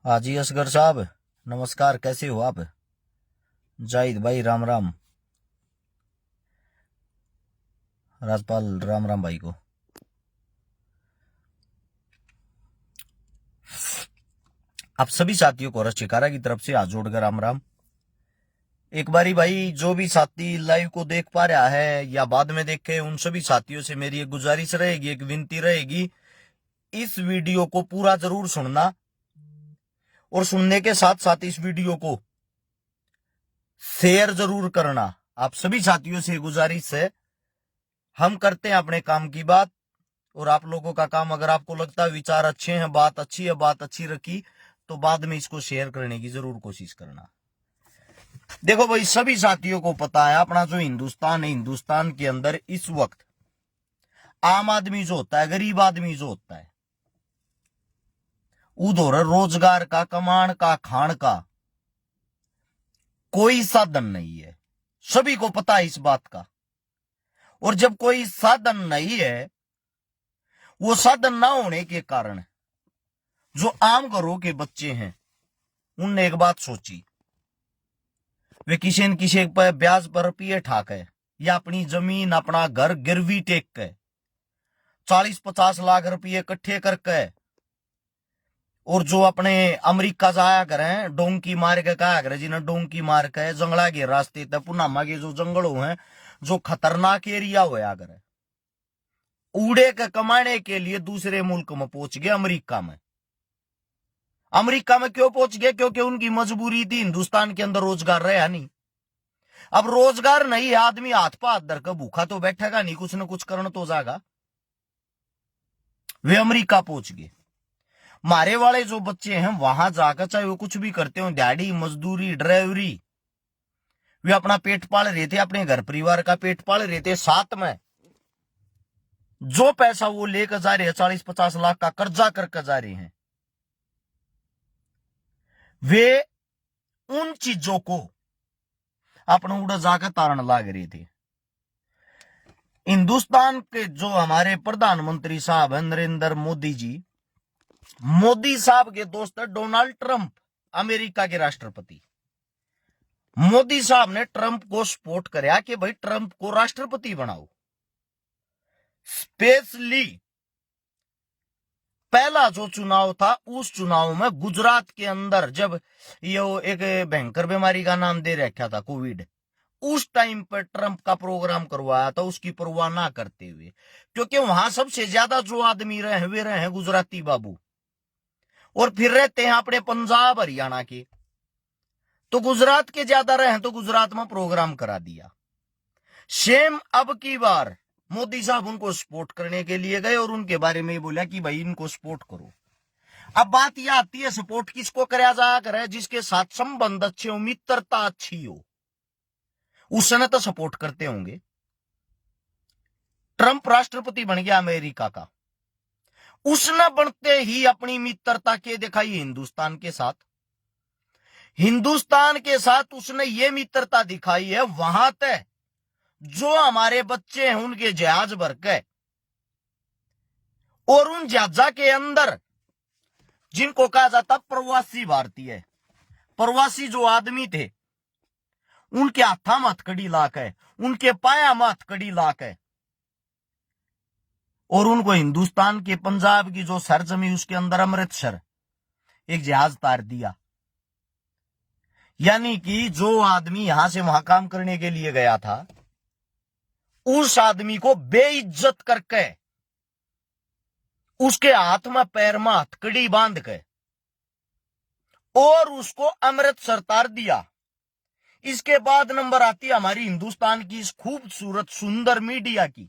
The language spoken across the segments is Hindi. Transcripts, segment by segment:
हाजी असगर साहब, नमस्कार। कैसे हो आप? जाहिद भाई राम राम। राजपाल राम राम भाई को। आप सभी साथियों को रस चिकारा की तरफ से हाथ जोड़कर राम राम। एक बारी भाई, जो भी साथी लाइव को देख पा रहा है या बाद में देखे, उन सभी साथियों से मेरी एक गुजारिश रहेगी, एक विनती रहेगी, इस वीडियो को पूरा जरूर सुनना और सुनने के साथ साथ इस वीडियो को शेयर जरूर करना। आप सभी साथियों से गुजारिश है। हम करते हैं अपने काम की बात, और आप लोगों का काम, अगर आपको लगता है विचार अच्छे हैं, बात अच्छी है, बात अच्छी रखी, तो बाद में इसको शेयर करने की जरूर कोशिश करना। देखो भाई, सभी साथियों को पता है अपना जो हिंदुस्तान है, हिंदुस्तान के अंदर इस वक्त आम आदमी जो होता है, गरीब आदमी जो होता है, उधर रोजगार का, कमाण का, खान का कोई साधन नहीं है। सभी को पता है इस बात का। और जब कोई साधन नहीं है, वो साधन ना होने के कारण जो आम घरों के बच्चे हैं, उनने एक बात सोची, वे किसी न किसी पर ब्याज पर रुपये ठाक है या अपनी जमीन, अपना घर गिरवी टेक के 40-50 लाख रुपये इकट्ठे करके, और जो अपने अमेरिका जाया करें, डोंकी मार के कहा करे, जिन्हें डोंकी मार के जंगला के रास्ते तक, पुनामा के जो जंगलों हैं, जो खतरनाक एरिया होया करे, उड़े के कमाने के लिए दूसरे मुल्क में पहुंच गए, अमेरिका में। अमेरिका में क्यों पहुंच गए? क्योंकि उनकी मजबूरी थी, हिंदुस्तान के अंदर रोजगार रहा नहीं। अब रोजगार नहीं है, आदमी हाथ पा हाथ धर कर भूखा तो बैठेगा नहीं, कुछ न कुछ करना तो जाएगा। वे अमेरिका पहुंच गए। मारे वाले जो बच्चे हैं, वहां जाकर चाहे वो कुछ भी करते हो, दिहाड़ी मजदूरी, ड्राइवरी, वे अपना पेट पाल रहे थे, अपने घर परिवार का पेट पाल रहे थे। साथ में जो पैसा वो लेकर जा रहे हैं, 40-50 लाख का कर्जा करके जा रहे हैं, वे उन चीजों को अपना उड़ा जाकर तारण लाग रहे थे। हिंदुस्तान के जो हमारे प्रधानमंत्री साहब हैं, नरेंद्र मोदी जी, मोदी साहब के दोस्त है डोनाल्ड ट्रंप, अमेरिका के राष्ट्रपति। मोदी साहब ने ट्रंप को सपोर्ट कराया कि भाई ट्रंप को राष्ट्रपति बनाओ। स्पेशली पहला जो चुनाव था, उस चुनाव में गुजरात के अंदर जब ये एक भयंकर बीमारी का नाम दे रखा था, कोविड, उस टाइम पर ट्रंप का प्रोग्राम करवाया था, उसकी परवाह ना करते हुए। क्योंकि वहां सबसे ज्यादा जो आदमी रहे, वे रहे गुजराती बाबू, और फिर रहते हैं अपने पंजाब हरियाणा के, तो गुजरात के ज्यादा रहे, तो गुजरात में प्रोग्राम करा दिया। सेम अब की बार मोदी साहब उनको सपोर्ट करने के लिए गए और उनके बारे में बोला कि भाई इनको सपोर्ट करो। अब बात यह आती है, सपोर्ट किसको कराया जाया करे? जिसके साथ संबंध अच्छे हो, मित्रता अच्छी हो, उसने तो सपोर्ट करते होंगे। ट्रंप राष्ट्रपति बन गया अमेरिका का, उसने बनते ही अपनी मित्रता के दिखाई हिंदुस्तान के साथ। हिंदुस्तान के साथ उसने ये मित्रता दिखाई है, वहां तक जो हमारे बच्चे हैं उनके जहाज भर के, और उन जहाजा के अंदर जिनको कहा जाता प्रवासी भारतीय, प्रवासी जो आदमी थे, उनके हाथा में हथकड़ी लाके, उनके पाया में हथकड़ी लाके, और उनको हिंदुस्तान के पंजाब की जो सरजमी, उसके अंदर अमृतसर एक जहाज तार दिया। यानी कि जो आदमी यहां से वहां काम करने के लिए गया था, उस आदमी को बेइज्जत करके, उसके हाथ में पैर में हथकड़ी बांध के, और उसको अमृतसर तार दिया। इसके बाद नंबर आती है हमारी हिंदुस्तान की इस खूबसूरत सुंदर मीडिया की।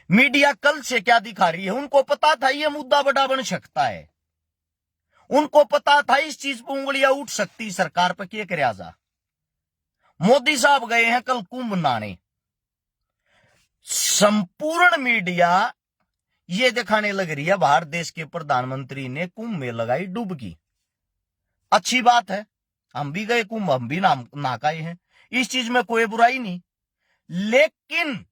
मीडिया कल से क्या दिखा रही है? उनको पता था यह मुद्दा बड़ा बन सकता है, उनको पता था इस चीज पर उंगलियां उठ सकती सरकार पर, क्या करे जा। मोदी साहब गए हैं कल कुंभ नहाने, संपूर्ण मीडिया ये दिखाने लग रही है भारत देश के प्रधानमंत्री ने कुंभ में लगाई डुबकी। अच्छी बात है, हम भी गए कुंभ, हम भी नहाए हैं, इस चीज में कोई बुराई नहीं। लेकिन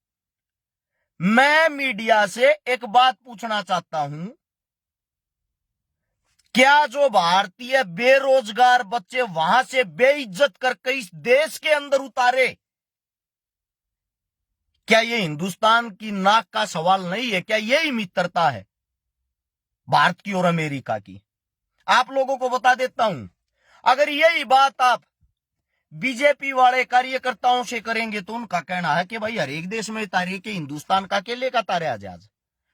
मैं मीडिया से एक बात पूछना चाहता हूं क्या जो भारतीय बेरोजगार बच्चे वहां से बेइज्जत करके इस देश के अंदर उतारे, क्या ये हिंदुस्तान की नाक का सवाल नहीं है? क्या यही मित्रता है भारत की और अमेरिका की? आप लोगों को बता देता हूं, अगर यही बात आप बीजेपी वाले कार्यकर्ताओं से करेंगे तो उनका कहना है कि भाई हर एक देश में तारे के हिंदुस्तान का अकेले का तारे आजाद।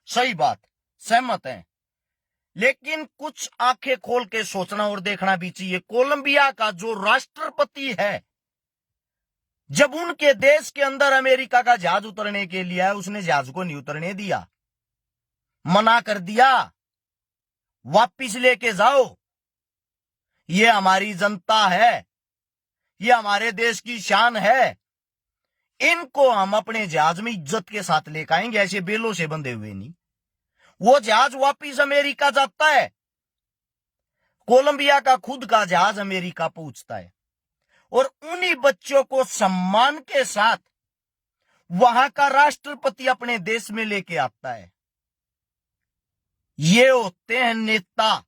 सही बात, सहमत है, लेकिन कुछ आंखें खोल के सोचना और देखना भी चाहिए। कोलंबिया का जो राष्ट्रपति है, जब उनके देश के अंदर अमेरिका का जहाज उतरने के लिए है, उसने जहाज को नहीं उतरने दिया, मना कर दिया, वापिस लेके जाओ, ये हमारी जनता है, ये हमारे देश की शान है, इनको हम अपने जहाज में इज्जत के साथ लेकर आएंगे, ऐसे बेलों से बंधे हुए नहीं। वो जहाज वापिस अमेरिका जाता है, कोलंबिया का खुद का जहाज अमेरिका पहुंचता है, और उन्हीं बच्चों को सम्मान के साथ वहां का राष्ट्रपति अपने देश में लेके आता है। ये होते हैं नेता,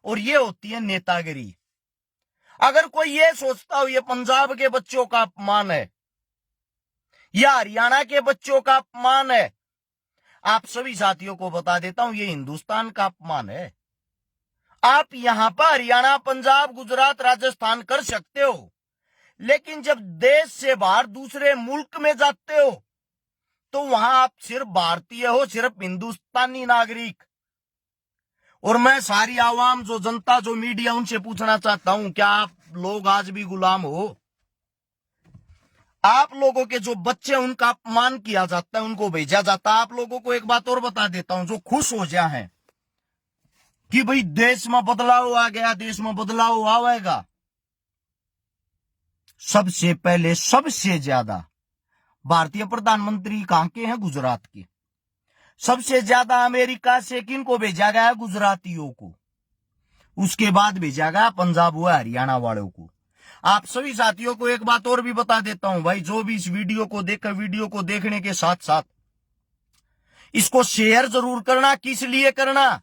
और ये होती है नेतागिरी। अगर कोई ये सोचता हो ये पंजाब के बच्चों का अपमान है या हरियाणा के बच्चों का अपमान है, आप सभी साथियों को बता देता हूं ये हिंदुस्तान का अपमान है। आप यहां पर हरियाणा, पंजाब, गुजरात, राजस्थान कर सकते हो, लेकिन जब देश से बाहर दूसरे मुल्क में जाते हो तो वहां आप सिर्फ भारतीय हो, सिर्फ हिंदुस्तानी नागरिक। और मैं सारी आवाम, जो जनता, जो मीडिया, उनसे पूछना चाहता हूं, क्या आप लोग आज भी गुलाम हो? आप लोगों के जो बच्चे, उनका अपमान किया जाता है, उनको भेजा जाता है। आप लोगों को एक बात और बता देता हूं, जो खुश हो जाए हैं कि भाई देश में बदलाव आ गया, देश में बदलाव आएगा, सबसे पहले सबसे ज्यादा भारतीय प्रधानमंत्री कहां के हैं? गुजरात के। सबसे ज्यादा अमेरिका से किनको भेजा गया? गुजरातियों को। उसके बाद भेजा गया पंजाब व हरियाणा वालों को। आप सभी साथियों को एक बात और भी बता देता हूं भाई, जो भी इस वीडियो को देखकर, वीडियो को देखने के साथ साथ इसको शेयर जरूर करना। किस लिए करना,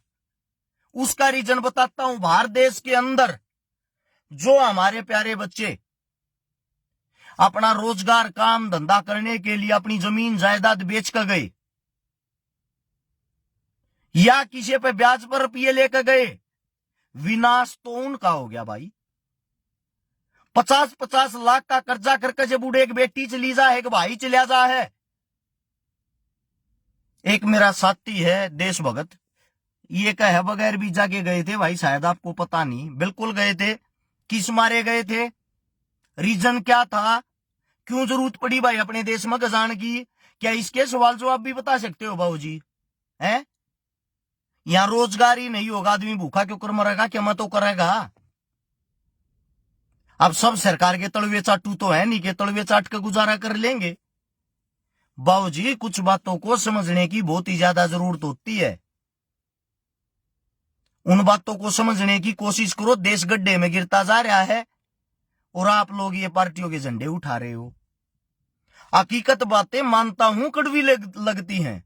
उसका रीजन बताता हूं। भारत देश के अंदर जो हमारे प्यारे बच्चे अपना रोजगार, काम धंधा करने के लिए अपनी जमीन जायदाद बेच कर गए या किसी पे ब्याज पर रुपये लेकर गए, विनाश तो उनका हो गया भाई। 50-50 लाख का कर्जा करके जब बूढ़े एक बेटी चली जा है, एक भाई चला जा है। एक मेरा साथी है देशभगत, ये कहे बगैर वीजा के गए थे भाई, शायद आपको पता नहीं, बिल्कुल गए थे। किस मारे गए थे? रीजन क्या था? क्यों जरूरत पड़ी भाई अपने देश में गजान की? क्या इसके सवाल जवाब भी बता सकते हो बाबूजी? हैं? यहां रोजगार ही नहीं होगा, आदमी भूखा क्यों कर मरेगा? क्या मत तो करेगा? अब सब सरकार के तलवे चाटू तो है नहीं कि तलवे चाट के गुजारा कर लेंगे। बाबूजी कुछ बातों को समझने की बहुत ही ज्यादा जरूरत होती है। उन बातों को समझने की कोशिश करो। देश गड्ढे में गिरता जा रहा है और आप लोग ये पार्टियों के झंडे उठा रहे हो। हकीकत बातें मानता हूं कड़वी लगती हैं।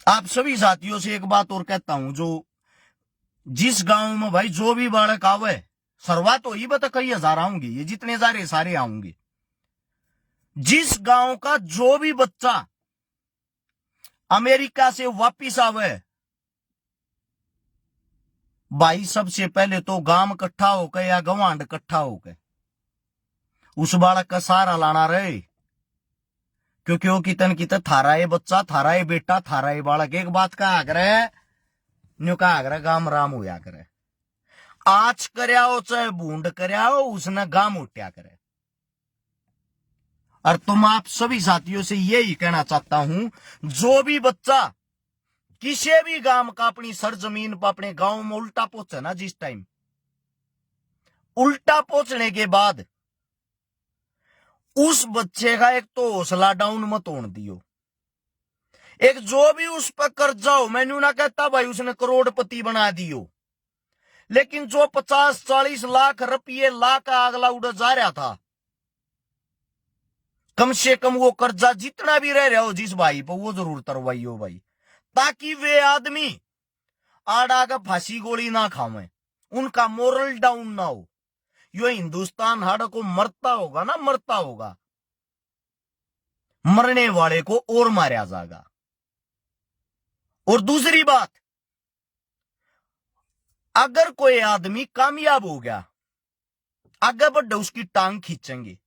आप सभी साथियों से एक बात और कहता हूं, जो जिस गांव में भाई जो भी बालक आवे, शुरुआत हो ही बता कई हजार आऊंगे, ये जितने जा रहे सारे आऊंगे। जिस गांव का जो भी बच्चा अमेरिका से वापिस आवे भाई, सबसे पहले तो गांव इकट्ठा होकर या गवांड इकट्ठा होकर उस बालक का सहारा लाना रहे, क्योंकि वो कितन कितन थारा ये बच्चा, थारा ये बेटा, थारा ये बालक। एक बात का आग्रह न्यू का आग्रह, गाम राम होया करे। आज करया हो चाहे बूंद करया हो, उसने गाम उठ्या करे। और तुम आप सभी साथियों से यही कहना चाहता हूं, जो भी बच्चा किसी भी गांव का अपनी सरजमीन पर, अपने गांव में उल्टा पहुंचे ना, जिस टाइम उल्टा पहुंचने के बाद उस बच्चे का एक तो हौसला डाउन मत होने दियो। एक जो भी उस पर कर्जा हो, मैंने ना कहता भाई उसने करोड़पति बना दियो, लेकिन जो 50-40 लाख रुपये लाख अगला उड़ जा रहा था, कम से कम वो कर्जा जितना भी रह रहा हो जिस भाई पर, वो जरूर तरवाइयो भाई, ताकि वे आदमी आड़ा का फांसी गोली ना खावे, उनका मोरल डाउन ना हो। यो हिंदुस्तान हाड़ को मरता होगा ना, मरता होगा, मरने वाले को और मारा जाएगा। और दूसरी बात, अगर कोई आदमी कामयाब हो गया, आगे बढ़े उसकी टांग खींचेंगे।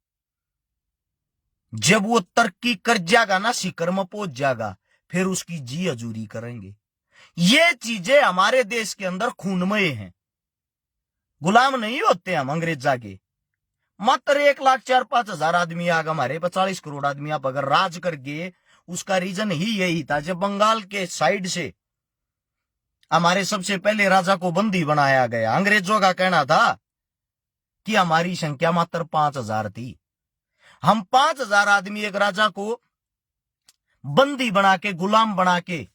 जब वो तरक्की कर जाएगा ना, शिखर में पहुंच जाएगा, फिर उसकी जी हजूरी करेंगे। ये चीजें हमारे देश के अंदर खूनमय हैं। गुलाम नहीं होते हम अंग्रेजा के। मात्र 1,04,05,000 आदमी आगे हमारे 40 करोड़ आदमी आप अगर राज कर गए, उसका रीजन ही यही था। जब बंगाल के साइड से हमारे सबसे पहले राजा को बंदी बनाया गया, अंग्रेजों का कहना था कि हमारी संख्या मात्र 5,000 थी, हम 5,000 आदमी एक राजा को बंदी बना के, गुलाम बना के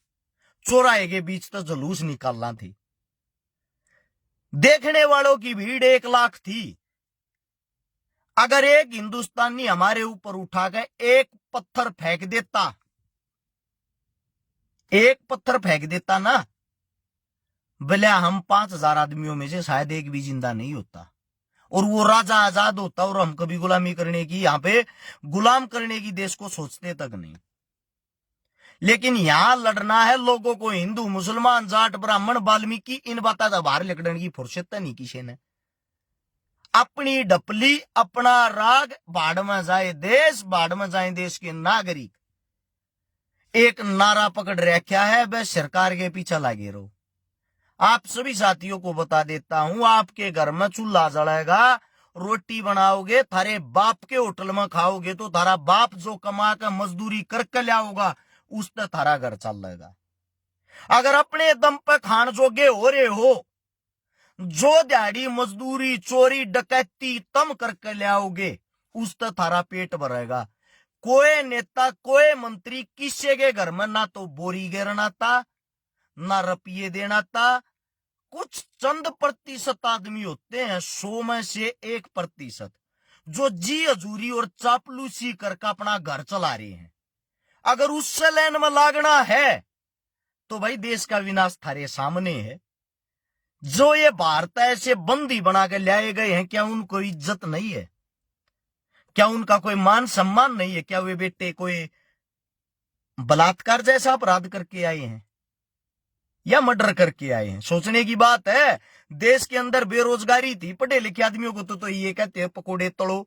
चौराहे के बीच तक जुलूस निकालना थी। देखने वालों की भीड़ 1 लाख थी। अगर एक हिंदुस्तानी हमारे ऊपर उठा के एक पत्थर फेंक देता, एक पत्थर फेंक देता ना, भले हम 5,000 आदमियों में से शायद एक भी जिंदा नहीं होता, और वो राजा आजाद होता, और हम कभी गुलामी करने की, यहां पे गुलाम करने की देश को सोचते तक नहीं। लेकिन यहां लड़ना है लोगों को, हिंदू मुसलमान जाट ब्राह्मण वाल्मीकि, इन बातों का बाहर लड़ने की फुर्सत नहीं किसी ने। अपनी डपली अपना राग, बाढ़ में जाए देश, बाढ़ में जाए देश के नागरिक, एक नारा पकड़ रखा है, वह सरकार के पीछे लगे रहो। आप सभी साथियों को बता देता हूं, आपके घर में चूल्हा जलेगा, रोटी बनाओगे, थारे बाप के होटल में खाओगे, तो थारा बाप जो कमा कर मजदूरी करके लाओगा, उस पर थारा घर चलेगा। अगर अपने दम पे खान जोगे हो रहे हो, जो दिहाड़ी मजदूरी चोरी डकैती तम करके लाओगे, उस पर थारा पेट भरेगा। कोई नेता कोई मंत्री किसी के घर में ना तो बोरी गिरना था, ना रुपये देना था। कुछ चंद प्रतिशत आदमी होते हैं, 100 में से 1%, जो जी हजूरी और चापलूसी करके अपना घर चला रहे हैं। अगर उससे लाइन में लागना है तो भाई देश का विनाश थारे सामने है। जो ये भारत ऐसे बंदी बना के लाए गए हैं, क्या उनको इज्जत नहीं है? क्या उनका कोई मान सम्मान नहीं है? क्या वे बेटे कोई बलात्कार जैसा अपराध करके आए हैं या मर्डर करके आए हैं? सोचने की बात है। देश के अंदर बेरोजगारी थी, पढ़े लिखे आदमियों को तो ये कहते हैं पकोड़े तलो।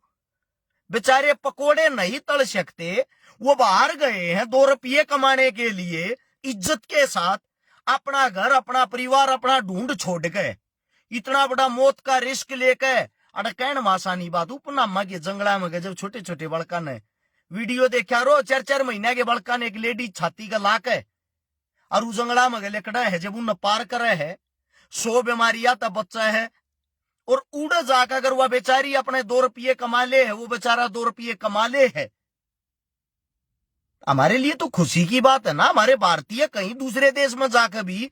बेचारे पकोड़े नहीं तल सकते, वो बाहर गए हैं 2 रुपये कमाने के लिए, इज्जत के साथ अपना घर अपना परिवार अपना ढूंढ छोड़ के, इतना बड़ा मौत का रिस्क लेके। अरे कहना आसानी बात, उपनामा के जंगला में गए, जब छोटे छोटे बड़का ने वीडियो देखा रो, 4-4 महीने के बड़का ने एक लेडी छाती का लाक है, और उस जंगला में गले कड़ा है, जब उन पार करे है 100 बीमारियां तब बच्चा है, और उड़ जाकर अगर वह बेचारी अपने 2 रुपये कमा ले है, वो बेचारा 2 रुपये कमा ले है, हमारे लिए तो खुशी की बात है ना। हमारे भारतीय कहीं दूसरे देश में जाकर भी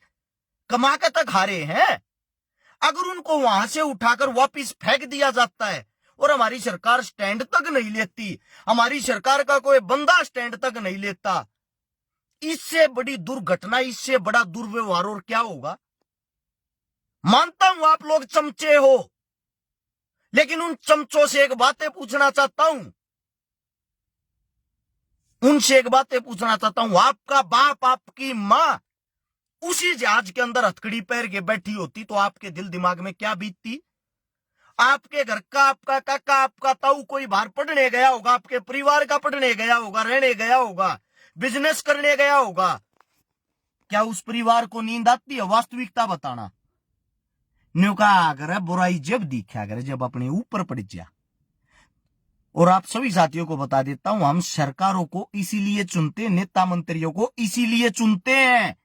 कमा के तक खा रहे हैं। अगर उनको वहां से उठाकर वापिस फेंक दिया जाता है और हमारी सरकार स्टैंड तक नहीं लेती, हमारी सरकार का कोई बंदा स्टैंड तक नहीं लेता, इससे बड़ी दुर्घटना, इससे बड़ा दुर्व्यवहार और क्या होगा? मानता हूं आप लोग चमचे हो, लेकिन उन चमचों से एक बातें पूछना चाहता हूं, उनसे एक बातें पूछना चाहता हूं। आपका बाप आपकी मां उसी जहाज के अंदर हथकड़ी पैर के बैठी होती तो आपके दिल दिमाग में क्या बीतती? आपके घर का आपका काका आपका ताऊ कोई बाहर पढ़ने गया होगा, आपके परिवार का पढ़ने गया होगा, रहने गया होगा, बिजनेस करने गया होगा, क्या उस परिवार को नींद आती है? वास्तविकता बताना। न्यू कहा अगर बुराई जब दिखा करे जब अपने ऊपर पड़ जा। और आप सभी साथियों को बता देता हूं, हम सरकारों को इसीलिए चुनते, नेता मंत्रियों को इसीलिए चुनते हैं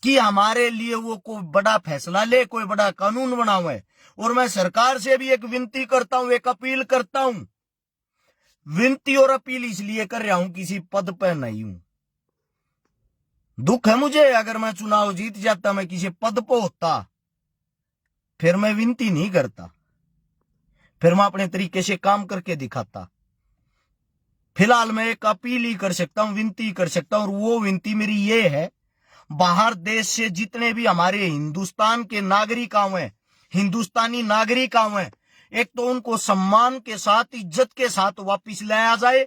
कि हमारे लिए वो कोई बड़ा फैसला ले, कोई बड़ा कानून बनावे। और मैं सरकार से भी एक विनती करता हूं, एक अपील करता हूं। विनती और अपील इसलिए कर रहा हूं, किसी पद पर नहीं हूं। दुख है मुझे, अगर मैं चुनाव जीत जाता, मैं किसी पद पर होता, फिर मैं विनती नहीं करता, फिर मैं अपने तरीके से काम करके दिखाता। फिलहाल मैं एक अपील ही कर सकता हूं, विनती कर सकता हूं, और वो विनती मेरी ये है, बाहर देश से जितने भी हमारे हिंदुस्तान के नागरिक आए हैं, हिंदुस्तानी नागरिक आए हैं, एक तो उनको सम्मान के साथ, इज्जत के साथ वापिस लाया जाए,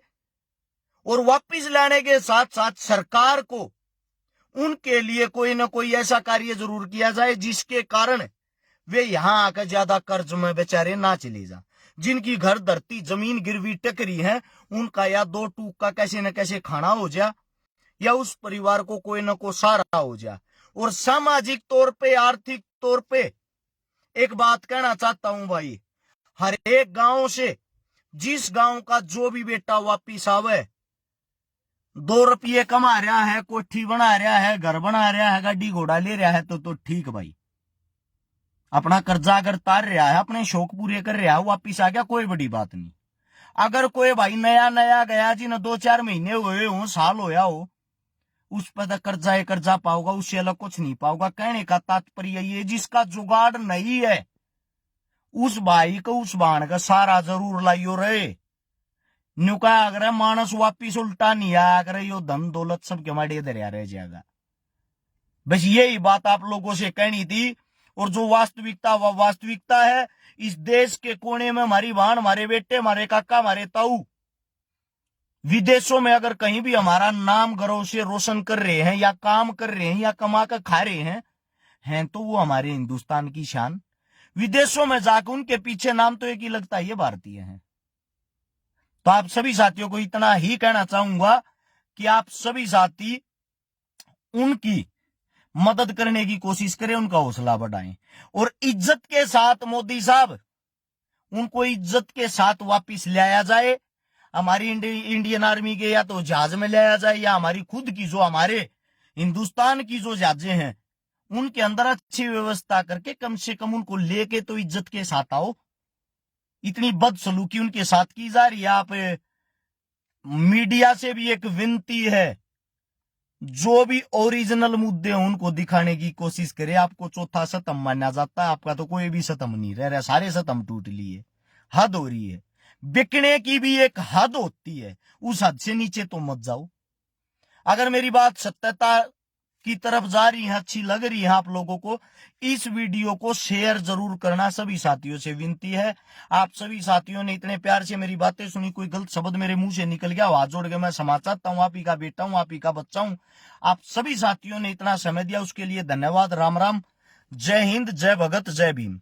और वापिस लाने के साथ साथ सरकार को उनके लिए कोई ना कोई ऐसा कार्य जरूर किया जाए जिसके कारण वे यहां आकर ज्यादा कर्ज में बेचारे ना चले जा। जिनकी घर धरती जमीन गिरवी टकरी है, उनका या दो टूक का कैसे न कैसे खाना हो जा, या उस परिवार को कोई न कोई सहारा हो जा। और सामाजिक तौर पे, आर्थिक तौर पे एक बात कहना चाहता हूं भाई, हर एक गांव से जिस गांव का जो भी बेटा वापिस आवे, 2 रुपये कमा रहा है, कोठी बना रहा है, घर बना रहा है, गाड़ी घोड़ा ले रहा है, तो ठीक भाई। अपना कर्जा अगर तार रहा है, अपने शौक पूरे कर रहा है, वापिस आ गया, कोई बड़ी बात नहीं। अगर कोई भाई नया नया गया जी ना 2-4 महीने हुए हो, साल होया हो, उस पर तो कर्जा पाओगा, उससे अलग कुछ नहीं पाओगा। कहने का तात्पर्य ये, जिसका जुगाड़ नहीं है उस भाई को, उस बाण का सारा जरूर लाइयो रहे। नुका अगर मानस वापिस उल्टा नहीं आया करे, यो धन दौलत सब के माड़े दरिया रह जाएगा। बस यही बात आप लोगों से कहनी थी। और जो वास्तविकता, वह वास्तविकता है। इस देश के कोने में हमारी बहन, हमारे बेटे, हमारे काका, हमारे ताऊ विदेशों में अगर कहीं भी हमारा नाम गर्व से रोशन कर रहे हैं, या काम कर रहे हैं, या कमा कर खा रहे हैं तो वो हमारे हिंदुस्तान की शान। विदेशों में जाकर उनके पीछे नाम तो एक ही लगता है, ये भारतीय हैं। तो आप सभी साथियों को इतना ही कहना चाहूंगा कि आप सभी साथी उनकी मदद करने की कोशिश करें, उनका हौसला बढ़ाएं, और इज्जत के साथ मोदी साहब, उनको इज्जत के साथ वापिस लाया जाए। हमारी इंडियन आर्मी के या तो जहाज में लाया जाए, या हमारी खुद की जो हमारे हिंदुस्तान की जो जहाजें हैं उनके अंदर अच्छी व्यवस्था करके कम से कम उनको लेके तो इज्जत के साथ आओ। इतनी बदसलूकी उनके साथ की जा रही है। आप मीडिया से भी एक विनती है, जो भी ओरिजिनल मुद्दे हैं उनको दिखाने की कोशिश करे। आपको चौथा सतम माना जाता है, आपका तो कोई भी सतम नहीं रह रहा, सारे सतम टूट लिए। हद हो रही है, बिकने की भी एक हद होती है, उस हद से नीचे तो मत जाओ। अगर मेरी बात सत्यता की तरफ जा रही है, अच्छी लग रही है आप लोगों को, इस वीडियो को शेयर जरूर करना। सभी साथियों से विनती है। आप सभी साथियों ने इतने प्यार से मेरी बातें सुनी, कोई गलत शब्द मेरे मुंह से निकल गया, हाथ जोड़ के मैं क्षमा चाहता हूं। आप ही का बेटा हूं, आप ही का बच्चा हूं। आप सभी साथियों ने इतना समय दिया, उसके लिए धन्यवाद। राम राम, जय हिंद, जय भगत, जय भीम।